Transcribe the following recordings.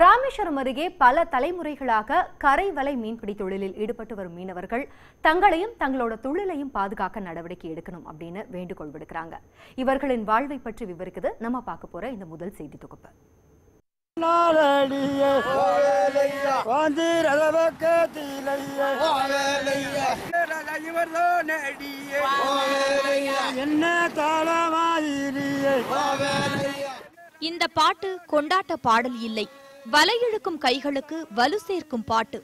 ராமேஸ்வரம் அருகே பல தலைமுறைகளாக கரைவலை மீன்பிடி தொழிலில் ஈடுபட்டு வரும் மீனவர்கள் தங்களையும் தங்களோட தொழிலையும் பாதுகாக்க நடவடிக்கை எடுக்கணும் அப்படின்னு வேண்டுகோள் விடுக்கிறாங்க. இவர்களின் வாழ்வை பற்றி விவரிக்குது நம்ம பார்க்க போற இந்த முதல் செய்தி தொகுப்பு. இந்த பாட்டு கொண்டாட்ட பாடல் இல்லை, வலையிழுக்கும் கைகளுக்கு வலு சேர்க்கும் பாட்டு.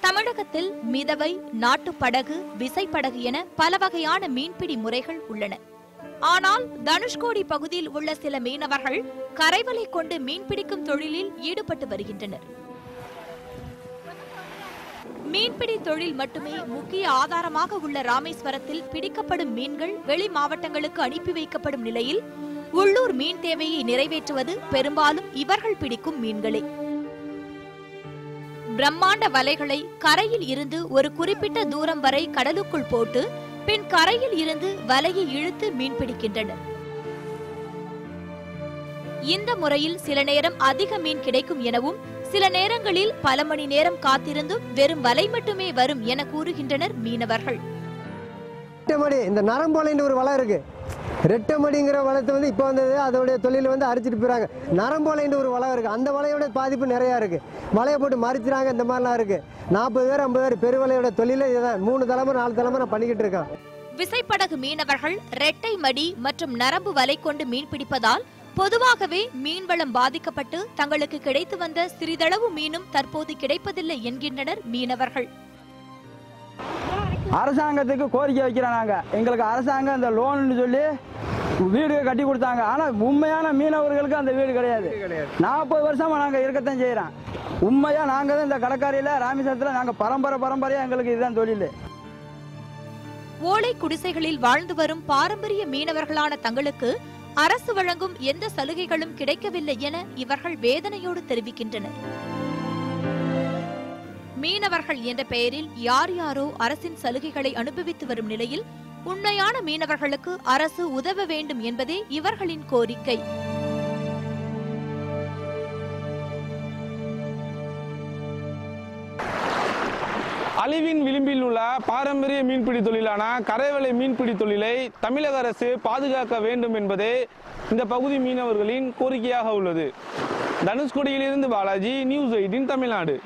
தமிழகத்தில் மிதவை, நாட்டுப்படகு, விசைப்படகு என பல வகையான மீன்பிடி முறைகள் உள்ளன. ஆனால் தனுஷ்கோடி பகுதியில் உள்ள சில மீனவர்கள் கரைவலை கொண்டு மீன்பிடிக்கும் தொழிலில் ஈடுபட்டு வருகின்றனர். மீன்பிடி தொழில் மட்டுமே முக்கிய ஆதாரமாக உள்ள ராமேஸ்வரத்தில் பிடிக்கப்படும் மீன்கள் வெளி மாவட்டங்களுக்கு அனுப்பி வைக்கப்படும் நிலையில் உள்ளூர் மீன் தேவையை நிறைவேற்றுவது பெரும்பாலும் இவர்கள் பிடிக்கும் மீன்களே. பிரம்மாண்ட வலைகளை கரையில் இருந்து ஒரு குறிப்பிட்ட தூரம் வரை கடலுக்குள் போட்டு பின் கரையில் இருந்து வலையை இழுத்து மீன் பிடிக்கின்றனர். இந்த முறையில் சில நேரம் அதிக மீன் கிடைக்கும் எனவும் சில நேரங்களில் பல மணி நேரம் காத்திருந்தும் வெறும் வலை மட்டுமே வரும் என கூறுகின்றனர் மீனவர்கள். இந்த நரம்போலைன்னு ஒரு வலை இருக்கு. ரெட்டமடிங்கிற வளத்தை இப்போ வந்தது, அதோடைய தொழில் அரிச்சிட்டு போயிறாங்க. நரம்போலைன்னு ஒரு வலை இருக்கு. அந்த வலையோட பாதிப்பு நிறையா இருக்கு. வலையை போட்டு மறிச்சிறாங்க. இந்த மாதிரிலாம் இருக்கு. 40 பேர் 50 பேர் பெருவலையோட தொழில இதுதான். 3 தலைமுறை 4 தலைமுறை நான் பண்ணிக்கிட்டு இருக்கேன். விசைப்படகு மீனவர்கள் ரெட்டை மடி மற்றும் நரம்பு வலை கொண்டு மீன் பிடிப்பதால் பொதுவாகவே மீன்வளம் பாதிக்கப்பட்டு தங்களுக்கு கிடைத்து வந்த சிறிதளவு மீனும் தற்போது கிடைப்பதில்லை என்கின்றனர் மீனவர்கள். அரசாங்கத்துக்கு கோரிக்கை வைக்கிறாங்க. எங்களுக்கு அரசாங்கம் இந்த லோன் சொல்லி வீடு கட்டி கொடுத்தாங்க. ஆனால் உண்மையான மீனவர்களுக்கு அந்த வீடு கிடையாது. 40 வருஷமா நாங்கள் இருக்கத்தான் செய்கிறோம். உண்மையா நாங்கள் தான் இந்த கடற்கரையில் ராமேஸ்வரத்தில் நாங்கள் பரம்பரையாக எங்களுக்கு இதுதான் தொழில். ஓலை குடிசைகளில் வாழ்ந்து வரும் பாரம்பரிய மீனவர்களான தங்களுக்கு அரசு வழங்கும் எந்த சலுகைகளும் கிடைக்கவில்லை என இவர்கள் வேதனையோடு தெரிவிக்கின்றனர். மீனவர்கள் என்ற பெயரில் யார் யாரோ அரசின் சலுகைகளை அனுபவித்து வரும் நிலையில் உண்மையான மீனவர்களுக்கு அரசு உதவ வேண்டும் என்பதே இவர்களின் கோரிக்கை. அழிவின் விளிம்பில் உள்ள பாரம்பரிய மீன்பிடி தொழிலான கரைவலை மீன்பிடி தொழிலை தமிழக அரசு பாதுகாக்க வேண்டும் என்பதே இந்த பகுதி மீனவர்களின் கோரிக்கையாக உள்ளது. தனுஷ்கோடியிலிருந்து பாலாஜி, நியூஸ் 18 தமிழ்நாடு.